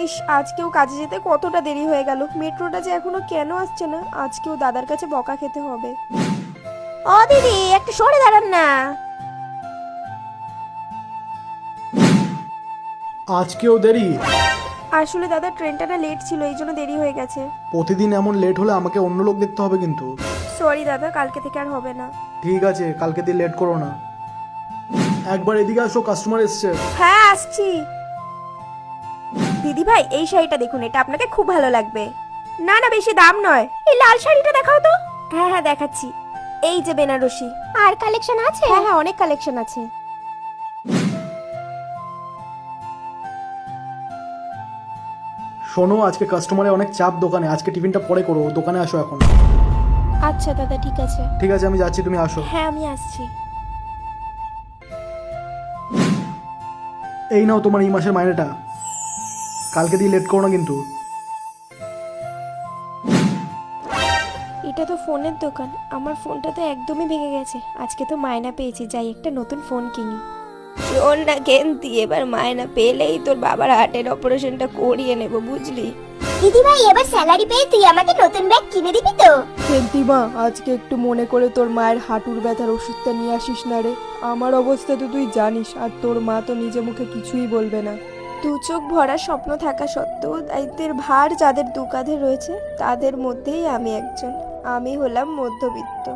ইস, আজকেও কাজে যেতে কতটা দেরি হয়ে গেল। মেট্রোটা যে এখনো কেন আসছে না, আজকেও দাদার কাছে বকা খেতে হবে। ও দিদি, একটু সরে দাঁড়ান না। আজকেও দেরি? আসলে দাদা ট্রেনটা না লেট ছিল, এই জন্য দেরি হয়ে গেছে। প্রতিদিন এমন লেট হলে আমাকে অন্য লোক দেখতে হবে কিন্তু। সরি দাদা, কালকে থেকে আর হবে না। ঠিক আছে, কালকে দিয়ে লেট করো না। একবার এদিকে আসো, কাস্টমার এসছে। হ্যাঁ আসছি। দিদি ভাই, এই শাড়িটা দেখুন, এটা আপনাকে খুব ভালো লাগবে। না না, বেশি দাম নয়। এই লাল শাড়িটা দেখাও তো। হ্যাঁ হ্যাঁ দেখাচ্ছি। এই যে বেনারসি। আর কালেকশন আছে? হ্যাঁ হ্যাঁ, অনেক কালেকশন আছে। শোনো, আজকে কাস্টমারে অনেক চাপ দোকানে, আজকে টিফিনটা পরে করো, দোকানে আসো এখন। আচ্ছা দাদা, ঠিক আছে। ঠিক আছে, আমি যাচ্ছি, তুমি আসো। হ্যাঁ আমি আসছি। এই নাও তোমার এই মাসের মাইনেটা। কালকে দিয়ে লেট করো না কিন্তু। এটা তো ফোনের দোকান, আমার ফোনটা তো একদমই ভেঙে গেছে। আজকে তো মায়না পেয়েছি, যাই একটা নতুন ফোন কিনি। শোন না কেন্তি, এবার মায়না পেলেই তোর বাবার হার্টের অপারেশনটা করিয়ে নেব, বুঝলি? দিদি ভাই, এবার স্যালারি পেয়ে তুই আমাকে নতুন ব্যাগ কিনে দিবি তো? কেন্তি মা, আজকে একটু মনে করে তোর মায়ের হাঁটুর ব্যথার ওষুধটা নিয়ে আসিস না রে। আমার অবস্থা তো তুই জানিস, আর তোর মা তো নিজে মুখে কিছুই বলবে না। দু চোখ ভরা স্বপ্ন থাকা সত্ত্বেও দায়িত্বের ভার যাদের দু কাঁধে রয়েছে, তাদের মধ্যেই আমি একজন। আমি হলাম মধ্যবিত্ত।